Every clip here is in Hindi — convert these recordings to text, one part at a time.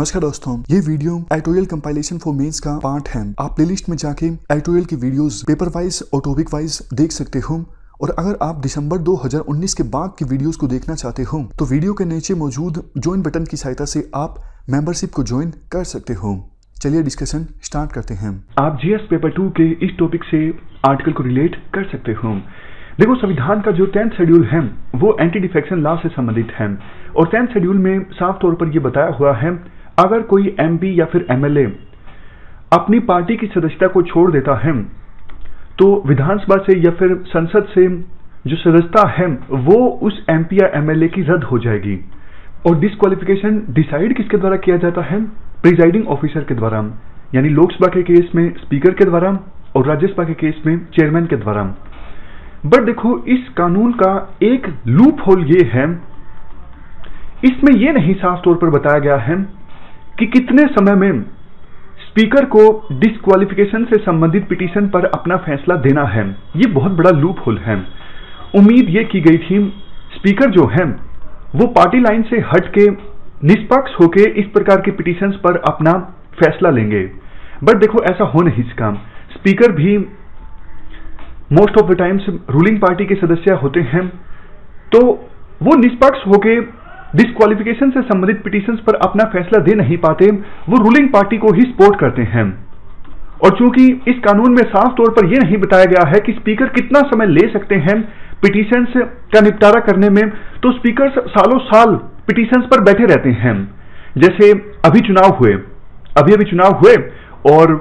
नमस्कार दोस्तों, ये video editorial compilation for mains का पार्ट है। आप प्लेलिस्ट में जाके एडिटोरियल की वीडियोस पेपर वाइज और टॉपिक वाइज देख सकते हो। और अगर आप दिसंबर 2019 के बाद की वीडियोस को देखना चाहते हो तो वीडियो के नीचे मौजूद ज्वाइन बटन की सहायता से आप मेंबरशिप को ज्वाइन कर सकते हो। चलिए डिस्कशन स्टार्ट करते हैं। आप जीएस पेपर 2 के इस टॉपिक से आर्टिकल को रिलेट कर सकते हो। देखो, संविधान का जो 10th शेड्यूल है वो एंटी डिफेक्शन लॉ से संबंधित है और 10th शेड्यूल में साफ तौर पर यह बताया हुआ है, अगर कोई एमपी या फिर एमएलए अपनी पार्टी की सदस्यता को छोड़ देता है तो विधानसभा से या फिर संसद से जो सदस्यता है वो उस एमपी या एमएलए की रद्द हो जाएगी। और डिस्क्वालिफिकेशन डिसाइड किसके द्वारा किया जाता है? प्रिजाइडिंग ऑफिसर के द्वारा, यानी लोकसभा के केस में स्पीकर के द्वारा और राज्यसभा के केस में चेयरमैन के द्वारा। बट देखो, इस कानून का एक लूप होल ये है, इसमें यह नहीं साफ तौर पर बताया गया है कि कितने समय में स्पीकर को डिस्क्वालिफिकेशन से संबंधित पिटीशन पर अपना फैसला देना है। यह बहुत बड़ा लूप होल है। उम्मीद यह की गई थी स्पीकर जो है वो पार्टी लाइन से हट के निष्पक्ष होके इस प्रकार के पिटीशंस पर अपना फैसला लेंगे। बट देखो, ऐसा हो नहीं सका। स्पीकर भी most of the times ruling party के सदस्य होते हैं, तो वो निष्पक्ष होके डिस्क्वालिफिकेशन से संबंधित पिटीशंस पर अपना फैसला दे नहीं पाते, वो रूलिंग पार्टी को ही सपोर्ट करते हैं। और चूंकि इस कानून में साफ तौर पर यह नहीं बताया गया है कि स्पीकर कितना समय ले सकते हैं पिटीशंस का निपटारा करने में, तो स्पीकर सालों साल पिटीशंस पर बैठे रहते हैं। जैसे अभी चुनाव हुए और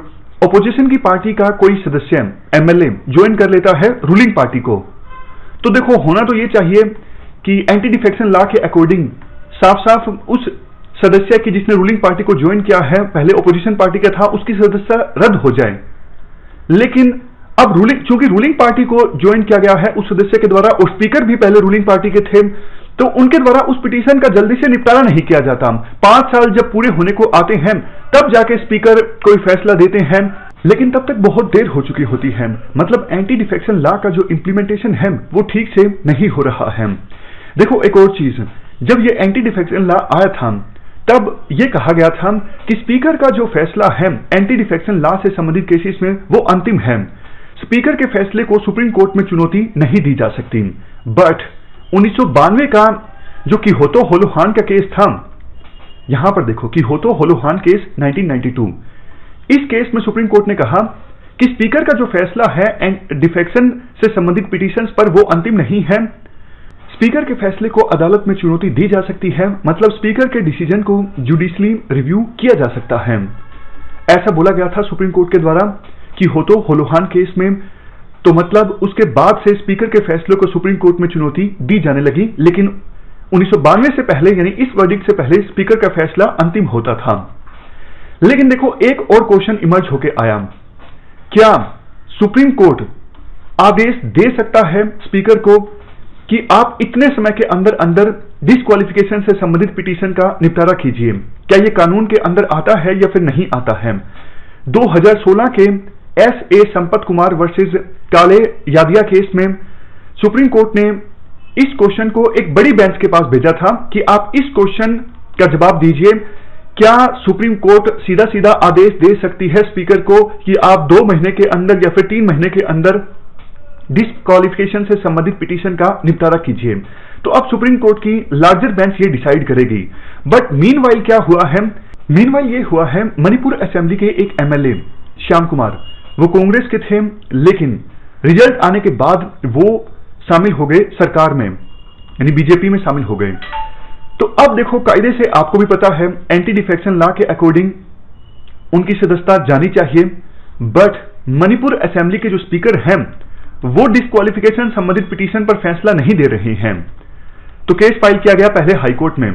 ऑपोजिशन की पार्टी का कोई सदस्य एमएलए ज्वाइन कर लेता है रूलिंग पार्टी को, तो देखो, होना तो ये चाहिए कि एंटी डिफेक्शन लॉ के अकॉर्डिंग साफ साफ उस सदस्य की जिसने रूलिंग पार्टी को ज्वाइन किया है, पहले ऑपोजिशन पार्टी का था, उसकी सदस्यता रद्द हो जाए। लेकिन अब चूंकि रूलिंग पार्टी को ज्वाइन किया गया है उस सदस्य के द्वारा और स्पीकर भी पहले रूलिंग पार्टी के थे, तो उनके द्वारा उस पिटीशन का जल्दी से निपटारा नहीं किया जाता। 5 साल जब पूरे होने को आते हैं तब जाके स्पीकर कोई फैसला देते हैं, लेकिन तब तक बहुत देर हो चुकी होती है। मतलब एंटी डिफेक्शन लॉ का जो इंप्लीमेंटेशन है वो ठीक से नहीं हो रहा है। देखो, एक और चीज, जब ये एंटी डिफेक्शन लॉ आया था तब ये कहा गया था कि स्पीकर का जो फैसला है एंटी डिफेक्शन लॉ से संबंधित केसेस में वो अंतिम है। स्पीकर के फैसले को सुप्रीम कोर्ट में चुनौती नहीं दी जा सकती। बट 1992 का जो किहोतो होलोहान का केस था, यहां पर देखो, किहोतो होलोहान केस 1992, इस केस में सुप्रीम कोर्ट ने कहा कि स्पीकर का जो फैसला है डिफेक्शन से संबंधित पिटीशंस पर वो अंतिम नहीं है। स्पीकर के फैसले को अदालत में चुनौती दी जा सकती है, मतलब स्पीकर के डिसीजन को जुडिशली रिव्यू किया जा सकता है। ऐसा बोला गया था सुप्रीम कोर्ट के द्वारा किहोतो होलोहान केस में। तो मतलब उसके बाद से स्पीकर के फैसले को सुप्रीम कोर्ट में चुनौती दी जाने लगी, लेकिन 1992 से पहले, यानी इस वर्डिक्ट से पहले, स्पीकर का फैसला अंतिम होता था। लेकिन देखो, एक और क्वेश्चन इमर्ज होके आया, क्या सुप्रीम कोर्ट आदेश दे सकता है स्पीकर को कि आप इतने समय के अंदर अंदर डिस्क्वालिफिकेशन से संबंधित पिटीशन का निपटारा कीजिए? क्या यह कानून के अंदर आता है या फिर नहीं आता है? 2016 के एस.ए. संपत कुमार वर्सेस काले यादिया केस में सुप्रीम कोर्ट ने इस क्वेश्चन को एक बड़ी बेंच के पास भेजा था कि आप इस क्वेश्चन का जवाब दीजिए, क्या सुप्रीम कोर्ट सीधा सीधा आदेश दे सकती है स्पीकर को कि आप 2 महीने के अंदर या फिर 3 महीने के अंदर डिस्क्वालिफिकेशन से संबंधित पिटीशन का निपटारा कीजिए? तो अब सुप्रीम कोर्ट की लार्जर बेंच ये डिसाइड करेगी। बट मीनवाइल क्या हुआ है? मीनवाइल ये हुआ है, मणिपुर असेंबली के एक एमएलए श्याम कुमार, वो कांग्रेस के थे, लेकिन रिजल्ट आने के बाद वो शामिल हो गए सरकार में, यानी बीजेपी में शामिल हो गए। तो अब देखो, कायदे से आपको भी पता है एंटी डिफेक्शन लॉ के अकॉर्डिंग उनकी सदस्यता जानी चाहिए। बट मणिपुर असेंबली के जो स्पीकर हैं वो डिस्क्वालिफिकेशन संबंधित पिटीशन पर फैसला नहीं दे रहे हैं। तो केस फाइल किया गया पहले हाईकोर्ट में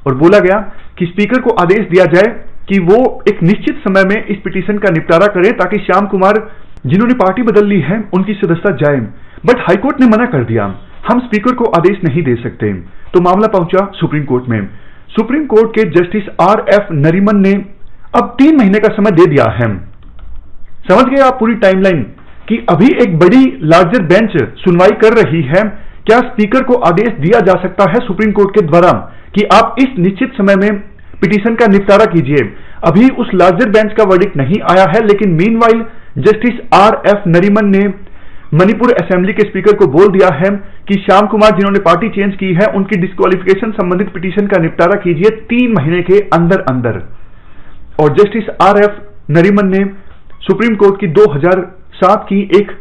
और बोला गया कि स्पीकर को आदेश दिया जाए कि वो एक निश्चित समय में इस पिटीशन का निपटारा करें ताकि श्याम कुमार, जिन्होंने पार्टी बदल ली है, उनकी सदस्यता जाए। बट हाईकोर्ट ने मना कर दिया, हम स्पीकर को आदेश नहीं दे सकते। तो मामला पहुंचा सुप्रीम कोर्ट में। सुप्रीम कोर्ट के जस्टिस आर.एफ. नरीमन ने अब 3 महीने का समय दे दिया है। समझ गए आप पूरी टाइमलाइन कि अभी एक बड़ी लार्जर बेंच सुनवाई कर रही है, क्या स्पीकर को आदेश दिया जा सकता है सुप्रीम कोर्ट के द्वारा कि आप इस निश्चित समय में पिटीशन का निपटारा कीजिए। अभी उस लार्जर बेंच का वर्डिक्ट नहीं आया है, लेकिन मीनवाइल जस्टिस RF नरीमन ने मणिपुर असेंबली के स्पीकर को बोल दिया है कि श्याम कुमार जिन्होंने पार्टी चेंज की है उनकी डिस्क्वालिफिकेशन संबंधित पिटीशन का निपटारा कीजिए 3 महीने के अंदर अंदर। और जस्टिस RF नरीमन ने सुप्रीम कोर्ट की 2007 की एक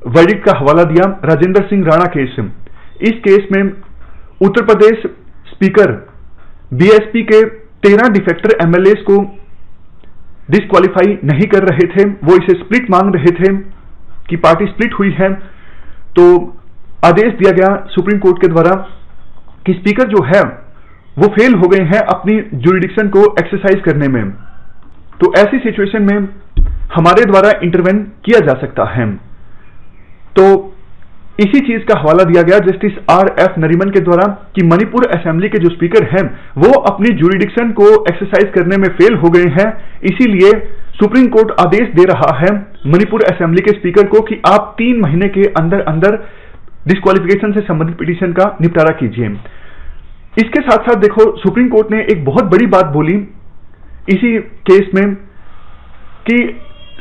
वर्डिक्ट का हवाला दिया राजेंद्र सिंह राणा केस। इस केस में उत्तर प्रदेश स्पीकर BSP के 13 डिफेक्टर MLAs को डिस्क्वालीफाई नहीं कर रहे थे, वो इसे स्प्लिट मांग रहे थे कि पार्टी स्प्लिट हुई है। तो आदेश दिया गया सुप्रीम कोर्ट के द्वारा कि स्पीकर जो है वो फेल हो गए हैं अपनी ज्यूरिडिक्शन को एक्सरसाइज करने में। तो ऐसी सिचुएशन में हमारे द्वारा इंटरवेन किया जा सकता है। तो इसी चीज का हवाला दिया गया जस्टिस RF नरीमन के द्वारा कि मणिपुर असेंबली के जो स्पीकर हैं वो अपनी ज्यूरिडिक्शन को एक्सरसाइज करने में फेल हो गए हैं, इसीलिए सुप्रीम कोर्ट आदेश दे रहा है मणिपुर असेंबली के स्पीकर को कि आप 3 महीने के अंदर अंदर डिस्क्वालिफिकेशन से संबंधित पिटीशन का निपटारा कीजिए। इसके साथ साथ देखो सुप्रीम कोर्ट ने एक बहुत बड़ी बात बोली इसी केस में कि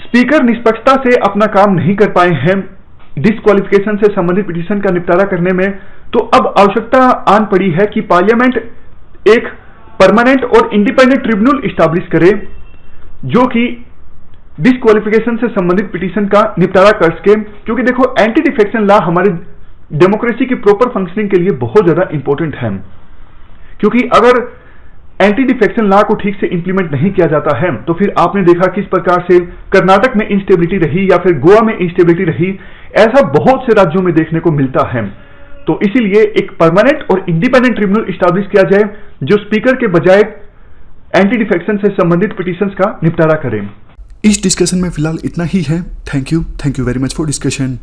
स्पीकर निष्पक्षता से अपना काम नहीं कर पाए हैं डिस्क्वालिफिकेशन से संबंधित पिटीशन का निपटारा करने में, तो अब आवश्यकता आन पड़ी है कि पार्लियामेंट एक परमानेंट और इंडिपेंडेंट ट्रिब्यूनल इस्टेब्लिश करे जो कि डिस्क्वालिफिकेशन से संबंधित पिटीशन का निपटारा कर सके। क्योंकि देखो एंटी डिफेक्शन लॉ हमारे डेमोक्रेसी की प्रॉपर फंक्शनिंग के लिए बहुत ज्यादा इंपॉर्टेंट है, क्योंकि अगर एंटी डिफेक्शन लॉ को ठीक से इंप्लीमेंट नहीं किया जाता है तो फिर आपने देखा किस प्रकार से कर्नाटक में इंस्टेबिलिटी रही या फिर गोवा में इंस्टेबिलिटी रही, ऐसा बहुत से राज्यों में देखने को मिलता है। तो इसीलिए एक परमानेंट और इंडिपेंडेंट ट्रिब्यूनल इस्टेब्लिश किया जाए जो स्पीकर के बजाय एंटी डिफेक्शन से संबंधित पिटीशंस का निपटारा करे। इस डिस्कशन में फिलहाल इतना ही है। Thank you very much for discussion.